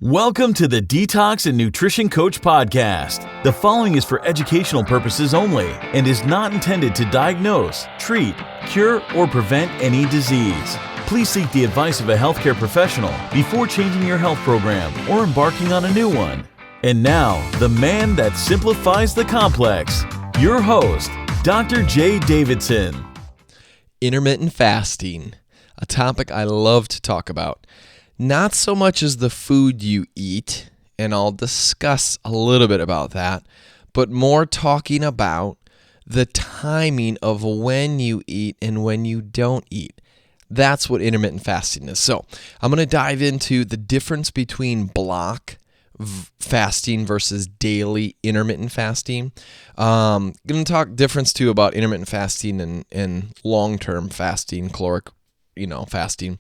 Welcome to the Detox and Nutrition Coach Podcast. The following is for educational purposes only and is not intended to diagnose, treat, cure, or prevent any disease. Please seek the advice of a healthcare professional before changing your health program or embarking on a new one. And now, the man that simplifies the complex, your host, Dr. J. Davidson. Intermittent fasting, a topic I love to talk about. Not so much as the food you eat, and I'll discuss a little bit about that, but more talking about the timing of when you eat and when you don't eat. That's what intermittent fasting is. So I'm going to dive into the difference between block fasting versus daily intermittent fasting. I'm going to talk difference too about intermittent fasting and long-term fasting, caloric, fasting.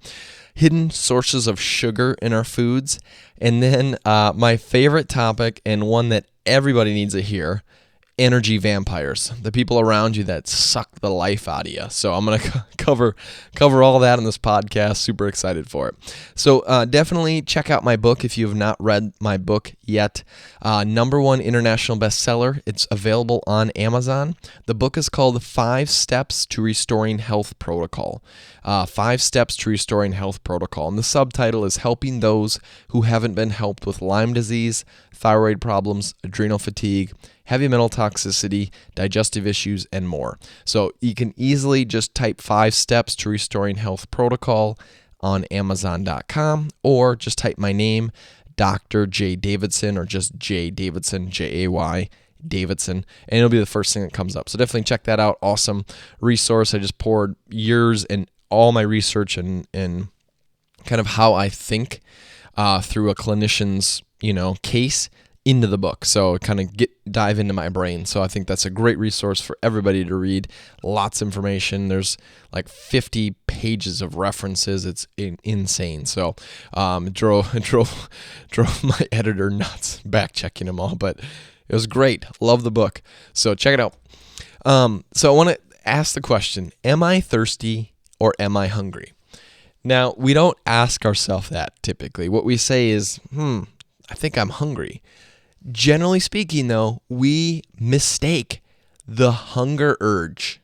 Hidden sources of sugar in our foods, and then my favorite topic and one that everybody needs to hear, energy vampires, the people around you that suck the life out of you. So I'm going to cover all that in this podcast. Super excited for it. So definitely check out my book if you have not read my book yet. #1 international bestseller. It's available on Amazon. The book is called 5 Steps to Restoring Health Protocol. 5 Steps to Restoring Health Protocol. And the subtitle is Helping Those Who Haven't Been Helped with Lyme Disease, Thyroid Problems, Adrenal Fatigue, Heavy Metal Toxicity, Digestive Issues, and more. So you can easily just type 5 Steps to Restoring Health Protocol on Amazon.com, or just type my name, Dr. J. Davidson, or just J. Davidson, Jay Davidson, and it'll be the first thing that comes up. So definitely check that out. Awesome resource. I just poured years and all my research and kind of how I think through a clinician's case into the book. So kind of dive into my brain. So I think that's a great resource for everybody to read. Lots of information. There's like 50 pages of references. It's insane. So it drove my editor nuts back checking them all, but it was great. Love the book. So check it out. So I want to ask the question, am I thirsty or am I hungry? Now, we don't ask ourselves that typically. What we say is, I think I'm hungry. Generally speaking, though, we mistake the hunger urge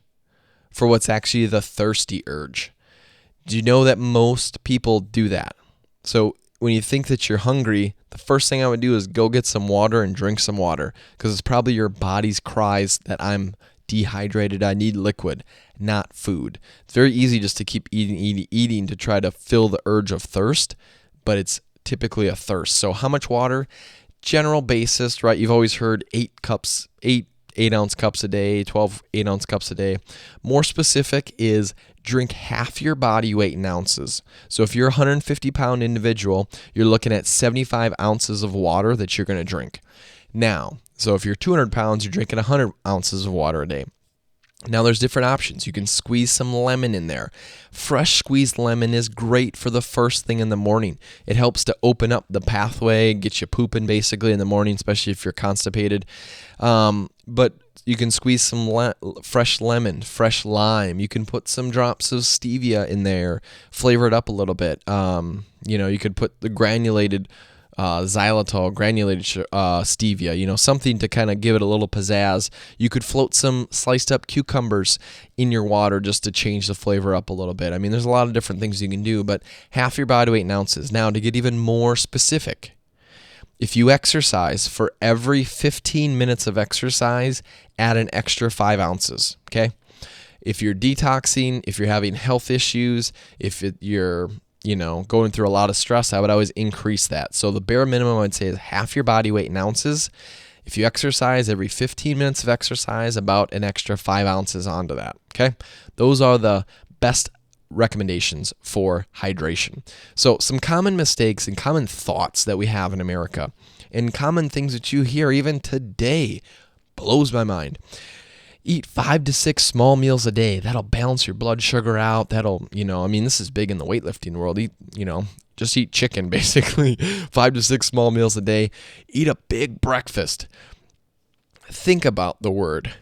for what's actually the thirsty urge. Do you know that most people do that? So when you think that you're hungry, the first thing I would do is go get some water and drink some water, because it's probably your body's cries that I'm dehydrated, I need liquid, not food. It's very easy just to keep eating to try to fill the urge of thirst, but it's typically a thirst. So how much water? General basis, right? You've always heard 8 ounce cups a day, 12 8-ounce cups a day. More specific is drink half your body weight in ounces. So if you're a 150-pound individual, you're looking at 75 ounces of water that you're going to drink. Now, so if you're 200 pounds, you're drinking 100 ounces of water a day. Now there's different options. You can squeeze some lemon in there. Fresh squeezed lemon is great for the first thing in the morning. It helps to open up the pathway, get you pooping basically in the morning, especially if you're constipated. But you can squeeze some fresh lemon, fresh lime. You can put some drops of stevia in there, flavor it up a little bit. You could put the granulated xylitol, granulated stevia, something to kind of give it a little pizzazz. You could float some sliced up cucumbers in your water just to change the flavor up a little bit. I mean, there's a lot of different things you can do, but half your body weight in ounces. Now, to get even more specific, if you exercise, for every 15 minutes of exercise, add an extra 5 ounces, okay? If you're detoxing, if you're having health issues, you're going through a lot of stress, I would always increase that. So the bare minimum I would say is half your body weight in ounces. If you exercise, every 15 minutes of exercise, about an extra 5 ounces onto that, okay? Those are the best recommendations for hydration. So some common mistakes and common thoughts that we have in America, and common things that you hear even today, blows my mind. Eat 5 to 6 small meals a day. That'll balance your blood sugar out. That'll, this is big in the weightlifting world. Just eat chicken, basically. 5 to 6 small meals a day. Eat a big breakfast. Think about the word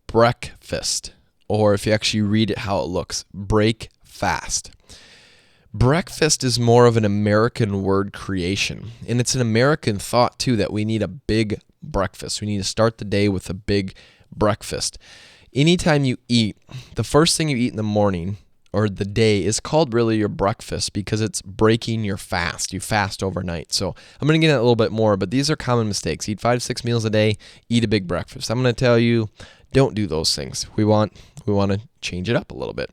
breakfast, or if you actually read it how it looks, break fast. Breakfast is more of an American word creation, and it's an American thought too that we need a big breakfast. We need to start the day with a big breakfast. Anytime you eat, the first thing you eat in the morning or the day is called really your breakfast because it's breaking your fast. You fast overnight. So I'm going to get into a little bit more, but these are common mistakes. Eat 5-6 meals a day, eat a big breakfast. I'm going to tell you, don't do those things. We want to change it up a little bit.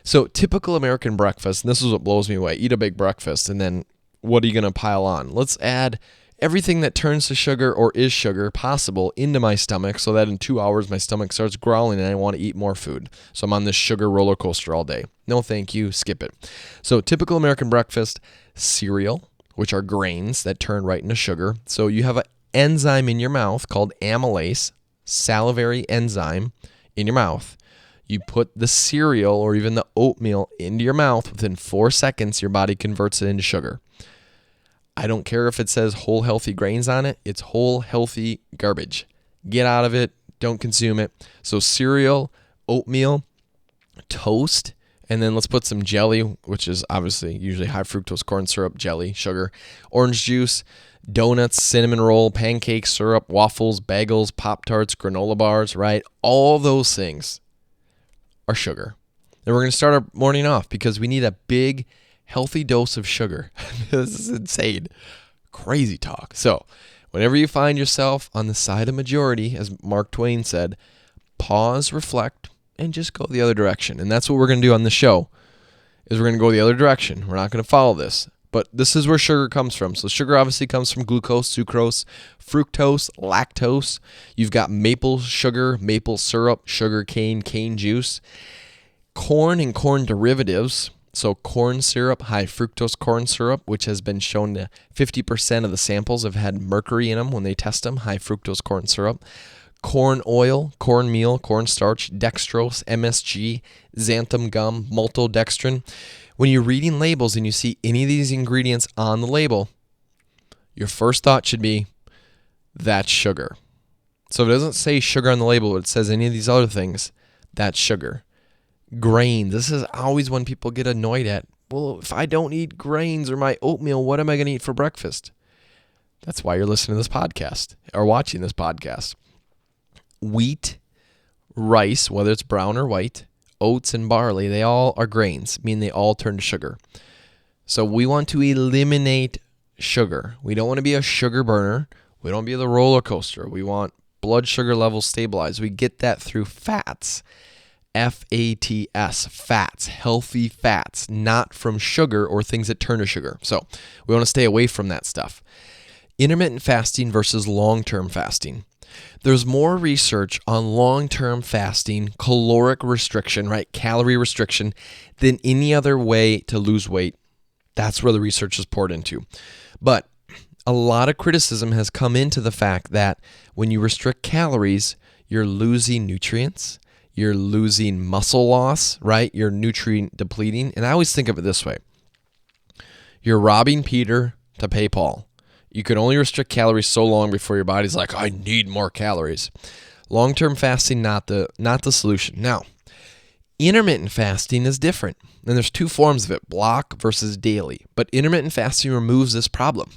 So typical American breakfast, and this is what blows me away, eat a big breakfast, and then what are you going to pile on? Let's add everything that turns to sugar or is sugar possible into my stomach so that in 2 hours my stomach starts growling and I want to eat more food. So I'm on this sugar roller coaster all day. No thank you, skip it. So typical American breakfast, cereal, which are grains that turn right into sugar. So you have an enzyme in your mouth called amylase, salivary enzyme in your mouth. You put the cereal or even the oatmeal into your mouth. Within 4 seconds, your body converts it into sugar. I don't care if it says whole healthy grains on it. It's whole healthy garbage. Get out of it. Don't consume it. So cereal, oatmeal, toast, and then let's put some jelly, which is obviously usually high fructose corn syrup, jelly, sugar, orange juice, donuts, cinnamon roll, pancakes, syrup, waffles, bagels, Pop-Tarts, granola bars, right? All those things are sugar. And we're going to start our morning off because we need a big, healthy dose of sugar. This is insane. Crazy talk. So whenever you find yourself on the side of majority, as Mark Twain said, pause, reflect, and just go the other direction. And that's what we're going to do on the show, is we're going to go the other direction. We're not going to follow this. But this is where sugar comes from. So sugar obviously comes from glucose, sucrose, fructose, lactose. You've got maple sugar, maple syrup, sugar cane, cane juice, corn and corn derivatives. So corn syrup, high fructose corn syrup, which has been shown to 50% of the samples have had mercury in them when they test them, high fructose corn syrup. Corn oil, cornmeal, cornstarch, dextrose, MSG, xanthan gum, maltodextrin. When you're reading labels and you see any of these ingredients on the label, your first thought should be, that's sugar. So if it doesn't say sugar on the label, but it says any of these other things, that's sugar. Grains. This is always when people get annoyed at, well, if I don't eat grains or my oatmeal, what am I going to eat for breakfast? That's why you're listening to this podcast or watching this podcast. Wheat, rice, whether it's brown or white, oats and barley, they all are grains, meaning they all turn to sugar. So we want to eliminate sugar. We don't want to be a sugar burner. We don't want to be the roller coaster. We want blood sugar levels stabilized. We get that through fats. F-A-T-S, fats, healthy fats, not from sugar or things that turn to sugar. So we want to stay away from that stuff. Intermittent fasting versus long-term fasting. There's more research on long-term fasting, caloric restriction, right, calorie restriction, than any other way to lose weight. That's where the research is poured into. But a lot of criticism has come into the fact that when you restrict calories, you're losing nutrients, you're losing muscle loss, right? You're nutrient depleting. And I always think of it this way. You're robbing Peter to pay Paul. You can only restrict calories so long before your body's like, I need more calories. Long-term fasting, not the solution. Now, intermittent fasting is different. And there's two forms of it, block versus daily. But intermittent fasting removes this problem.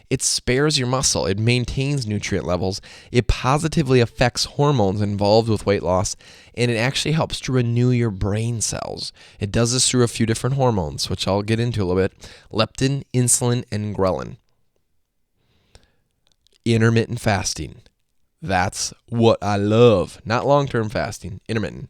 It spares your muscle. It maintains nutrient levels. It positively affects hormones involved with weight loss. And it actually helps to renew your brain cells. It does this through a few different hormones, which I'll get into a little bit. Leptin, insulin, and ghrelin. Intermittent fasting. That's what I love. Not long-term fasting, intermittent.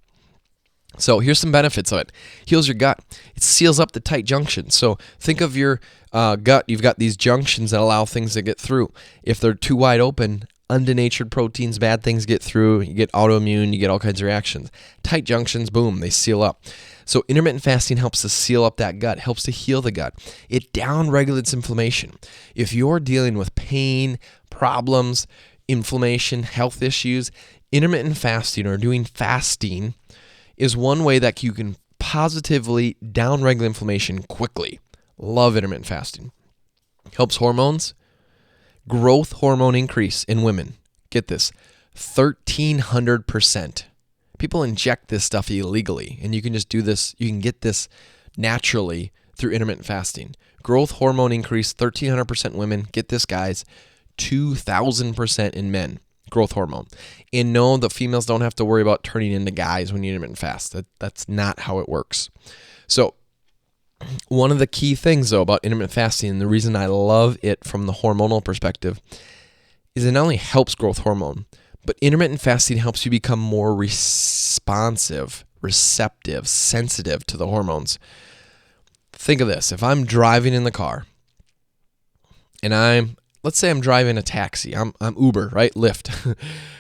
So here's some benefits of it. Heals your gut. It seals up the tight junctions. So think of your gut. You've got these junctions that allow things to get through. If they're too wide open, undenatured proteins, bad things get through. You get autoimmune. You get all kinds of reactions. Tight junctions, boom, they seal up. So intermittent fasting helps to seal up that gut, helps to heal the gut. It downregulates inflammation. If you're dealing with pain, problems, inflammation, health issues, intermittent fasting or doing fasting is one way that you can positively downregulate inflammation quickly. Love intermittent fasting. Helps hormones. Growth hormone increase in women. Get this, 1,300%. People inject this stuff illegally, and you can just do this. You can get this naturally through intermittent fasting. Growth hormone increase 1,300% women. Get this, guys, 2,000% in men. Growth hormone. And no, the females don't have to worry about turning into guys when you intermittent fast. That's not how it works. So one of the key things, though, about intermittent fasting, and the reason I love it from the hormonal perspective, is it not only helps growth hormone, but intermittent fasting helps you become more responsive, receptive, sensitive to the hormones. Think of this. If I'm driving in the car and let's say I'm driving a taxi. I'm Uber, right? Lyft.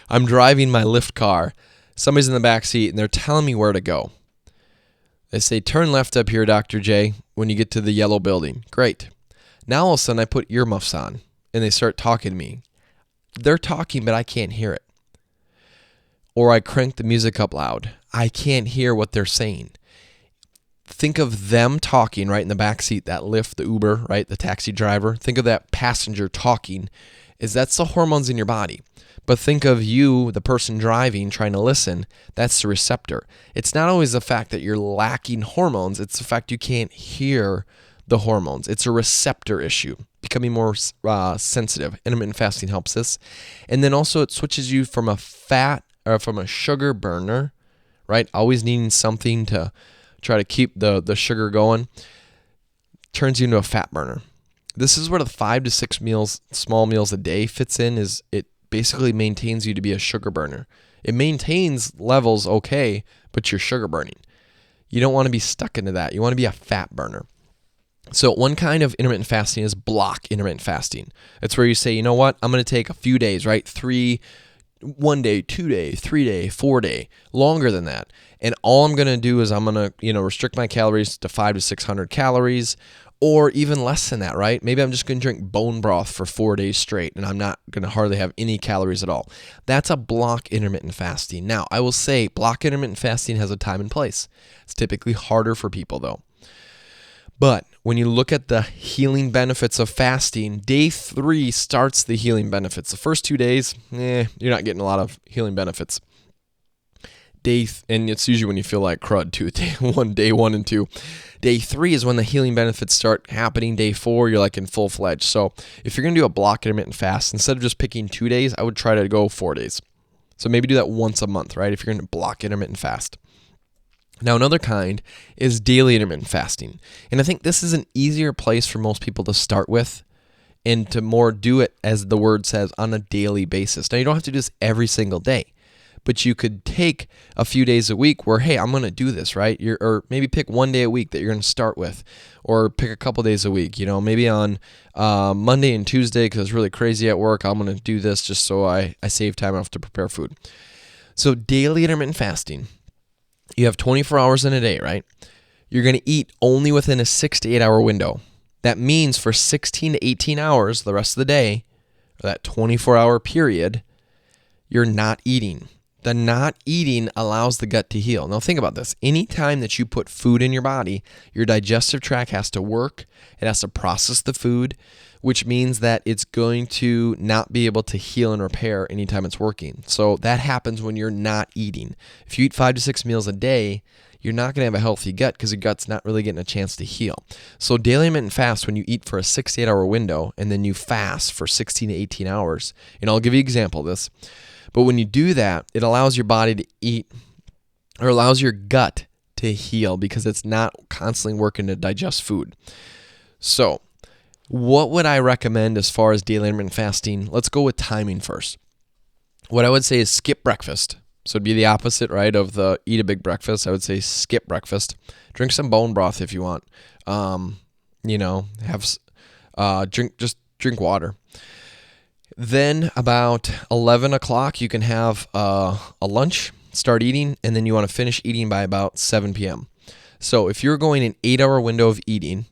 I'm driving my Lyft car. Somebody's in the back seat and they're telling me where to go. They say, turn left up here, Dr. J, when you get to the yellow building. Great. Now all of a sudden I put earmuffs on and they start talking to me. They're talking, but I can't hear it. Or I crank the music up loud. I can't hear what they're saying. Think of them talking right in the back seat, that Lyft, the Uber, right, the taxi driver. Think of that passenger talking. That's the hormones in your body. But think of you, the person driving, trying to listen. That's the receptor. It's not always the fact that you're lacking hormones. It's the fact you can't hear the hormones. It's a receptor issue, becoming more sensitive. Intermittent fasting helps this. And then also it switches you from a sugar burner, right, always needing something to try to keep the sugar going, turns you into a fat burner. This is where the 5 to 6 small meals a day fits in. Is it basically maintains you to be a sugar burner. It maintains levels okay, but you're sugar burning. You don't want to be stuck into that. You want to be a fat burner. So one kind of intermittent fasting is block intermittent fasting. It's where you say, you know what, I'm going to take a few days, right? 1 day, 2 day, 3 day, 4 day, longer than that. And all I'm going to do is I'm going to, restrict my calories to 500 to 600 calories, or even less than that, right? Maybe I'm just going to drink bone broth for 4 days straight, and I'm not going to hardly have any calories at all. That's a block intermittent fasting. Now, I will say block intermittent fasting has a time and place. It's typically harder for people, though. But when you look at the healing benefits of fasting, day 3 starts the healing benefits. The first 2 days, you're not getting a lot of healing benefits. And it's usually when you feel like crud too. Day 1 and 2. Day 3 is when the healing benefits start happening. Day 4, you're like in full-fledged. So if you're going to do a block intermittent fast, instead of just picking 2 days, I would try to go 4 days. So maybe do that once a month, right? If you're going to block intermittent fast. Now, another kind is daily intermittent fasting. And I think this is an easier place for most people to start with and to more do it, as the word says, on a daily basis. Now, you don't have to do this every single day, but you could take a few days a week where, hey, I'm going to do this, right? Or maybe pick 1 day a week that you're going to start with, or pick a couple days a week. Maybe on Monday and Tuesday, because it's really crazy at work, I'm going to do this just so I save time enough to prepare food. So daily intermittent fasting. You have 24 hours in a day, right? You're going to eat only within a 6 to 8 hour window. That means for 16 to 18 hours, the rest of the day, or that 24-hour period, you're not eating. The not eating allows the gut to heal. Now think about this. Anytime that you put food in your body, your digestive tract has to work. It has to process the food, which means that it's going to not be able to heal and repair anytime it's working. So that happens when you're not eating. If you eat 5 to 6 meals a day, you're not going to have a healthy gut because your gut's not really getting a chance to heal. So daily intermittent fast, when you eat for a 6 to 8 hour window and then you fast for 16 to 18 hours, and I'll give you an example of this, but when you do that, it allows your body to eat, or allows your gut to heal because it's not constantly working to digest food. So what would I recommend as far as daily intermittent fasting? Let's go with timing first. What I would say is skip breakfast. So it'd be the opposite, right, of the eat a big breakfast. I would say skip breakfast. Drink some bone broth if you want. Drink water. Then about 11 o'clock, you can have a lunch, start eating, and then you want to finish eating by about 7 p.m. So if you're going an 8 hour window of eating,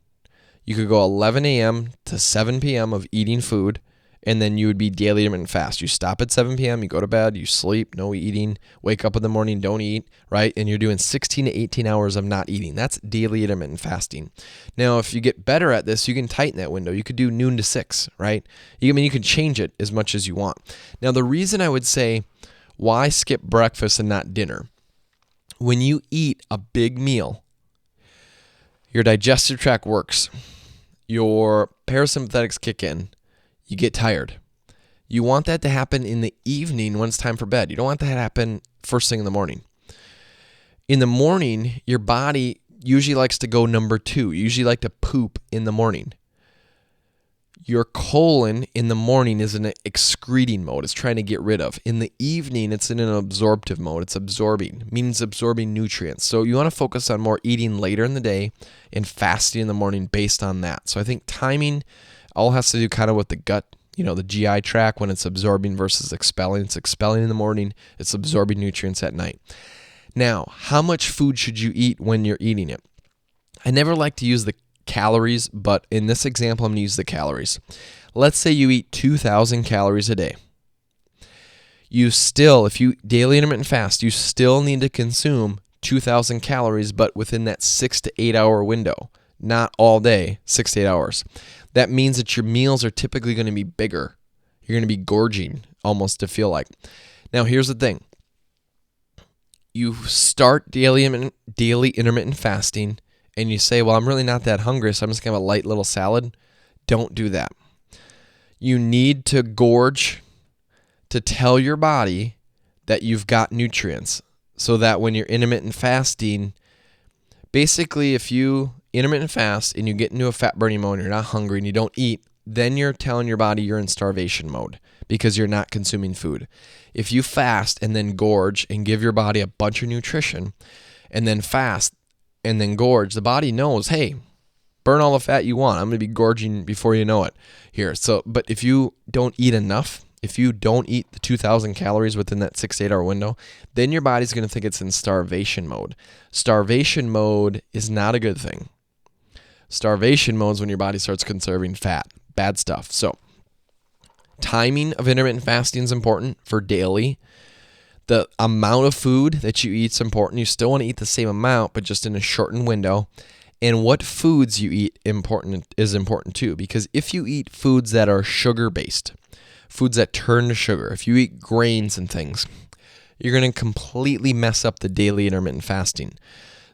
you could go 11 a.m. to 7 p.m. of eating food, and then you would be daily intermittent fast. You stop at 7 p.m., you go to bed, you sleep, no eating, wake up in the morning, don't eat, right? And you're doing 16 to 18 hours of not eating. That's daily intermittent fasting. Now, if you get better at this, you can tighten that window. You could do noon to 6, right? You can change it as much as you want. Now, the reason I would say why skip breakfast and not dinner, when you eat a big meal, Your digestive tract works. Your parasympathetics kick in. You get tired. You want that to happen in the evening when it's time for bed. You don't want that to happen first thing in the morning. In the morning, your body usually likes to go number 2. You usually like to poop in the morning. Your colon in the morning is in an excreting mode. It's trying to get rid of. In the evening, it's in an absorptive mode. It's absorbing, means absorbing nutrients. So you want to focus on more eating later in the day and fasting in the morning based on that. So I think timing all has to do kind of with the gut, the GI tract when it's absorbing versus expelling. It's expelling in the morning. It's absorbing nutrients at night. Now, how much food should you eat when you're eating it? I never like to use the calories, but in this example, I'm going to use the calories. Let's say you eat 2,000 calories a day. If you daily intermittent fast, you still need to consume 2,000 calories, but within that 6 to 8 hour window, not all day, 6 to 8 hours. That means that your meals are typically going to be bigger. You're going to be gorging almost to feel like. Now, here's the thing. You start daily intermittent fasting and you say, well, I'm really not that hungry, so I'm just going to have a light little salad. Don't do that. You need to gorge to tell your body that you've got nutrients so that when you're intermittent fasting, basically if you intermittent fast and you get into a fat burning mode and you're not hungry and you don't eat, then you're telling your body you're in starvation mode because you're not consuming food. If you fast and then gorge and give your body a bunch of nutrition and then fast and then gorge, the body knows, hey, burn all the fat you want. I'm going to be gorging before you know it here. But if you don't eat enough, if you don't eat the 2,000 calories within that 6 to 8 hour window, then your body's going to think it's in starvation mode. Starvation mode is not a good thing. Starvation mode is when your body starts conserving fat. Bad stuff. So timing of intermittent fasting is important for daily. The amount of food that you eat is important. You still want to eat the same amount, but just in a shortened window. And what foods you eat is important too, because if you eat foods that are sugar-based, foods that turn to sugar, if you eat grains and things, you're going to completely mess up the daily intermittent fasting.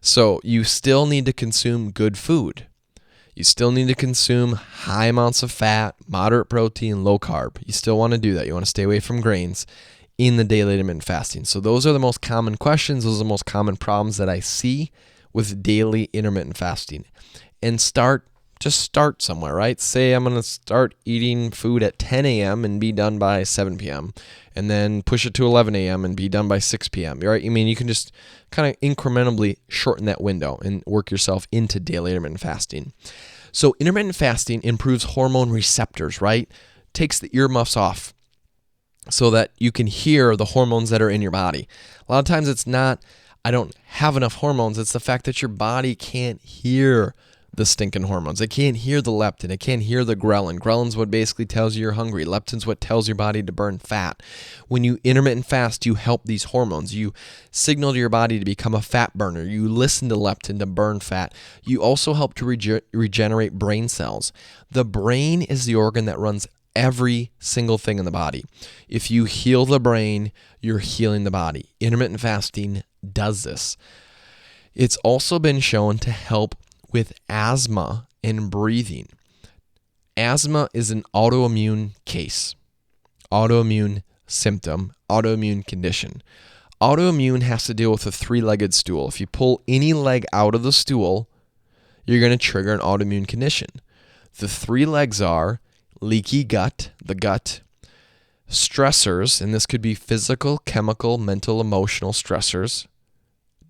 So you still need to consume good food. You still need to consume high amounts of fat, moderate protein, low carb. You still want to do that. You want to stay away from grains in the daily intermittent fasting. So those are the most common questions. Those are the most common problems that I see with daily intermittent fasting. And just start somewhere, right? Say I'm going to start eating food at 10 a.m. and be done by 7 p.m. and then push it to 11 a.m. and be done by 6 p.m. Right? I mean, you can just kind of incrementally shorten that window and work yourself into daily intermittent fasting. So intermittent fasting improves hormone receptors, right? Takes the earmuffs off so that you can hear the hormones that are in your body. A lot of times it's not, I don't have enough hormones. It's the fact that your body can't hear the stinking hormones. It can't hear the leptin. It can't hear the ghrelin. Ghrelin's what basically tells you you're hungry. Leptin's what tells your body to burn fat. When you intermittent fast, you help these hormones. You signal to your body to become a fat burner. You listen to leptin to burn fat. You also help to regenerate brain cells. The brain is the organ that runs every single thing in the body. If you heal the brain, you're healing the body. Intermittent fasting does this. It's also been shown to help with asthma and breathing. Asthma is an autoimmune case, autoimmune symptom, autoimmune condition. Autoimmune has to deal with a three-legged stool. If you pull any leg out of the stool, you're going to trigger an autoimmune condition. The three legs are leaky gut, the gut, stressors, and this could be physical, chemical, mental, emotional stressors,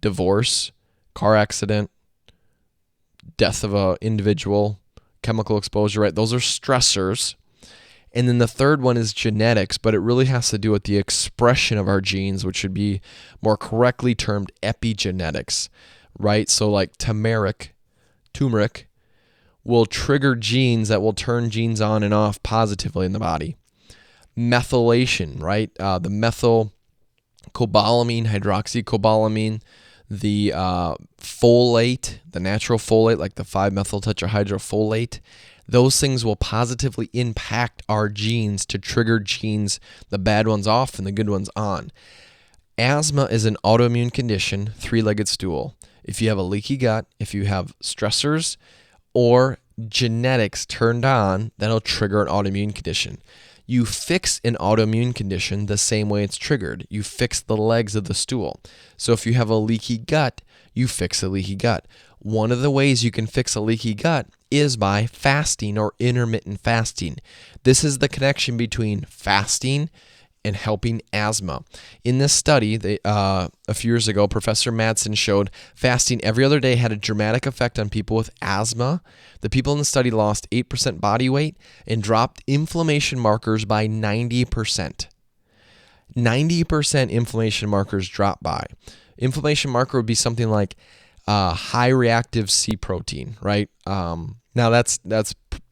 divorce, car accident, death of an individual, chemical exposure, right? Those are stressors. And then the third one is genetics, but it really has to do with the expression of our genes, which should be more correctly termed epigenetics, right? So like turmeric will trigger genes that will turn genes on and off positively in the body. Methylation, right? The methylcobalamin, hydroxycobalamin, the folate, the natural folate, like the 5-methyltetrahydrofolate, those things will positively impact our genes to trigger genes, the bad ones off and the good ones on. Asthma is an autoimmune condition, three-legged stool. If you have a leaky gut, if you have stressors or genetics turned on, that'll trigger an autoimmune condition. You fix an autoimmune condition the same way it's triggered. You fix the legs of the stool. So if you have a leaky gut, you fix a leaky gut. One of the ways you can fix a leaky gut is by fasting or intermittent fasting. This is the connection between fasting and helping asthma. In this study, a few years ago, Professor Madsen showed fasting every other day had a dramatic effect on people with asthma. The people in the study lost 8% body weight and dropped inflammation markers by 90%. 90% inflammation markers dropped by. Inflammation marker would be something like high reactive C protein, right? Now that's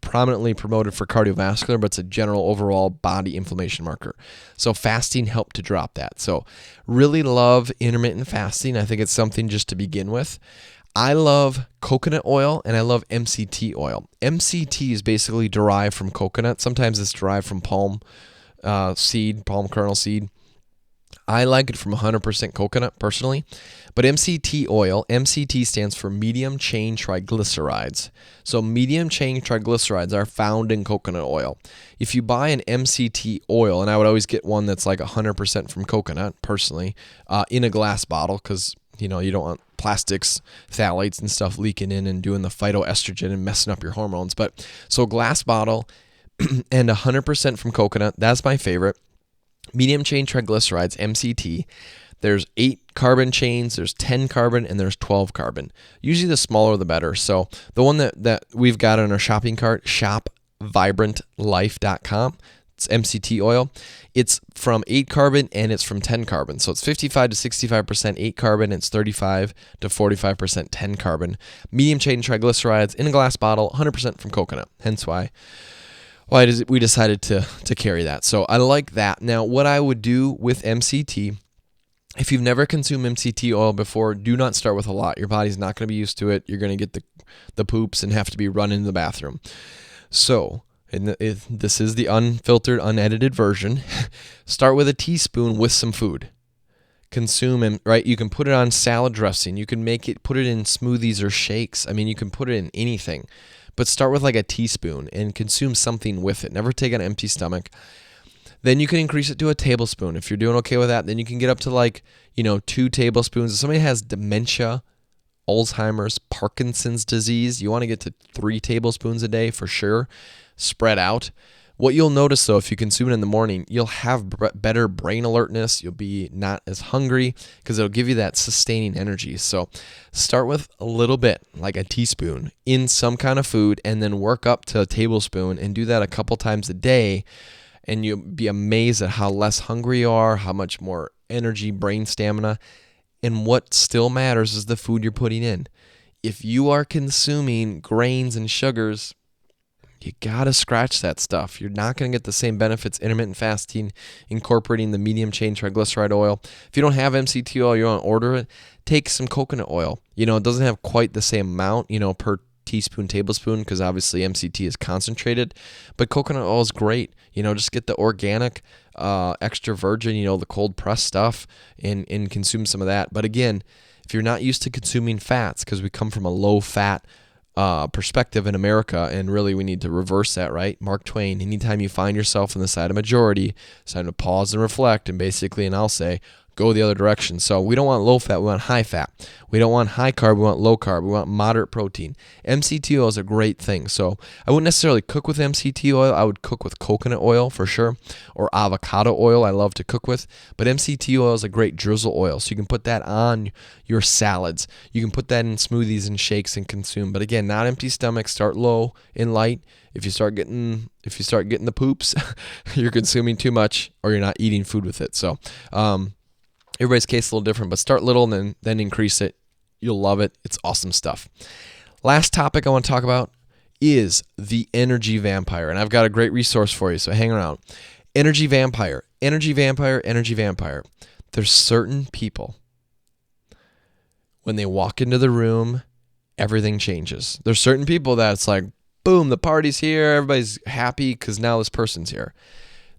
prominently promoted for cardiovascular, but it's a general overall body inflammation marker. So fasting helped to drop that. So really love intermittent fasting. I think it's something just to begin with. I love coconut oil and I love MCT oil. MCT is basically derived from coconut. Sometimes it's derived from palm kernel seed. I like it from 100% coconut personally, but MCT oil, MCT stands for medium chain triglycerides. So medium chain triglycerides are found in coconut oil. If you buy an MCT oil, and I would always get one that's like 100% from coconut personally, in a glass bottle, because you don't want plastics, phthalates and stuff leaking in and doing the phytoestrogen and messing up your hormones. But so glass bottle and 100% from coconut, that's my favorite. Medium chain triglycerides, MCT, there's 8 carbon chains, there's 10 carbon, and there's 12 carbon. Usually the smaller the better. So the one that we've got on our shopping cart, shopvibrantlife.com, it's MCT oil. It's from 8 carbon and it's from 10 carbon. So it's 55 to 65% 8 carbon, and it's 35 to 45% 10 carbon. Medium chain triglycerides in a glass bottle, 100% from coconut. Hence why we decided to carry that. So I like that. Now, what I would do with MCT, if you've never consumed MCT oil before, do not start with a lot. Your body's not going to be used to it. You're going to get the poops and have to be run into the bathroom. So, this is the unfiltered, unedited version. Start with a teaspoon with some food. Consume it, right? You can put it on salad dressing. You can put it in smoothies or shakes. I mean, you can put it in anything. But start with like a teaspoon and consume something with it. Never take an empty stomach. Then you can increase it to a tablespoon. If you're doing okay with that, then you can get up to 2 tablespoons. If somebody has dementia, Alzheimer's, Parkinson's disease, you want to get to 3 tablespoons a day for sure, spread out. What you'll notice, though, if you consume it in the morning, you'll have better brain alertness. You'll be not as hungry because it'll give you that sustaining energy. So start with a little bit, like a teaspoon, in some kind of food, and then work up to a tablespoon and do that a couple times a day. And you'll be amazed at how less hungry you are, how much more energy, brain stamina. And what still matters is the food you're putting in. If you are consuming grains and sugars, you gotta scratch that stuff. You're not gonna get the same benefits intermittent fasting, incorporating the medium chain triglyceride oil. If you don't have MCT oil, you want to order it, take some coconut oil. It doesn't have quite the same amount, per teaspoon, tablespoon, because obviously MCT is concentrated, but coconut oil is great. Just get the organic, extra virgin, the cold pressed stuff and consume some of that. But again, if you're not used to consuming fats, because we come from a low fat perspective in America, and really we need to reverse that, right? Mark Twain, anytime you find yourself on the side of majority, it's time to pause and reflect, and I'll say, go the other direction. So we don't want low fat, we want high fat. We don't want high carb, we want low carb. We want moderate protein. MCT oil is a great thing. So I wouldn't necessarily cook with MCT oil. I would cook with coconut oil for sure, or avocado oil I love to cook with. But MCT oil is a great drizzle oil. So you can put that on your salads. You can put that in smoothies and shakes and consume. But again, not empty stomach. Start low and light. If you start getting the poops, you're consuming too much or you're not eating food with it. So everybody's case is a little different, but start little and then increase it. You'll love it. It's awesome stuff. Last topic I want to talk about is the energy vampire. And I've got a great resource for you, so hang around. Energy vampire. Energy vampire. Energy vampire. There's certain people, when they walk into the room, everything changes. There's certain people that it's like, boom, the party's here. Everybody's happy because now this person's here.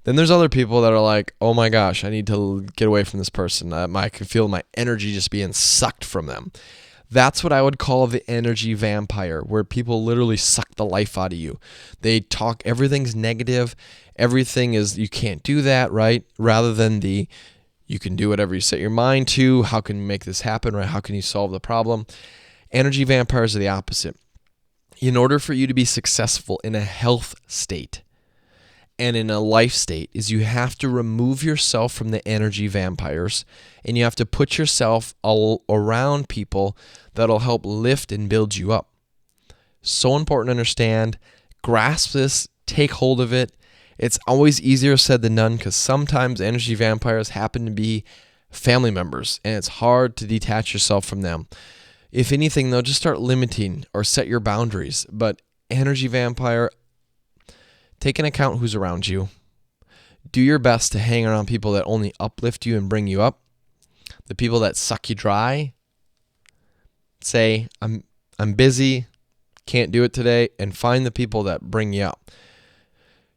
Then there's other people that are like, oh my gosh, I need to get away from this person. I can feel my energy just being sucked from them. That's what I would call the energy vampire, where people literally suck the life out of you. They talk, everything's negative, everything is, you can't do that, right? Rather than you can do whatever you set your mind to, how can you make this happen, right? How can you solve the problem? Energy vampires are the opposite. In order for you to be successful in a health state and in a life state, is you have to remove yourself from the energy vampires, and you have to put yourself all around people that'll help lift and build you up. So important to understand. Grasp this, take hold of it. It's always easier said than done, because sometimes energy vampires happen to be family members, and it's hard to detach yourself from them. If anything, though, just start limiting or set your boundaries. But energy vampire, take into account who's around you. Do your best to hang around people that only uplift you and bring you up. The people that suck you dry, say, I'm busy, can't do it today, and find the people that bring you up.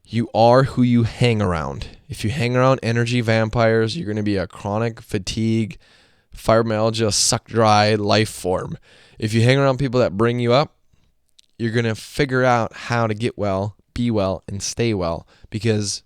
You are who you hang around. If you hang around energy vampires, you're going to be a chronic fatigue, fibromyalgia, suck dry life form. If you hang around people that bring you up, you're going to figure out how to get well, be well, and stay well, because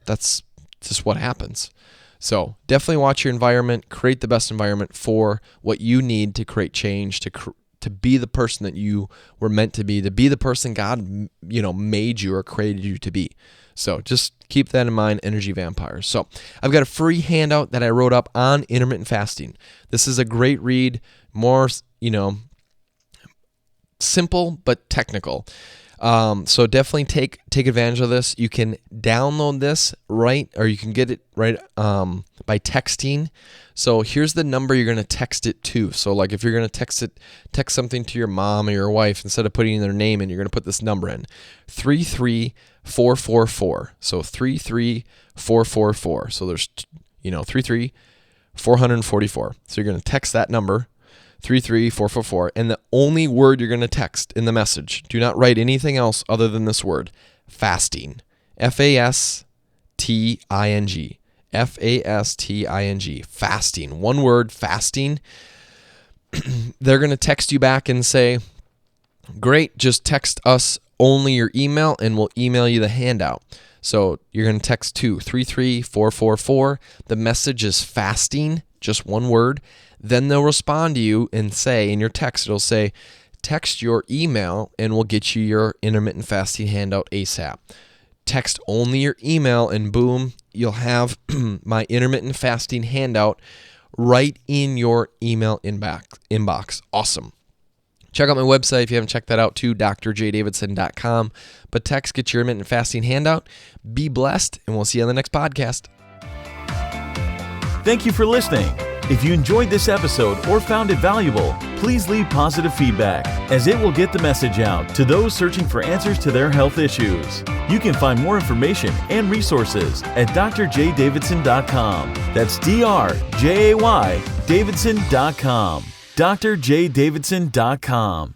that's just what happens. So definitely watch your environment, create the best environment for what you need to create change, to be the person that you were meant to be the person God, made you or created you to be. So just keep that in mind, energy vampires. So I've got a free handout that I wrote up on intermittent fasting. This is a great read, more, simple but technical. So definitely take advantage of this. You can download this or you can get it right by texting. So here's the number you're going to text it to. So like if you're going to text something to your mom or your wife, instead of putting their name in, you're going to put this number in, 33444. So 33444. So there's 444. So you're going to text that number, 33444, and the only word you're going to text in the message, do not write anything else other than this word, fasting. Fasting. Fasting. Fasting. One word, fasting. They're going to text you back and say, great, just text us only your email and we'll email you the handout. So you're going to text to 33444. The message is fasting, just one word. Then they'll respond to you and say, in your text, it'll say, text your email and we'll get you your intermittent fasting handout ASAP. Text only your email and boom, you'll have my intermittent fasting handout right in your email inbox. Awesome. Check out my website if you haven't checked that out too, drjdavidson.com. But text, get your intermittent fasting handout. Be blessed, and we'll see you on the next podcast. Thank you for listening. If you enjoyed this episode or found it valuable, please leave positive feedback, as it will get the message out to those searching for answers to their health issues. You can find more information and resources at drjdavidson.com. That's DRJAY Davidson.com. drjdavidson.com.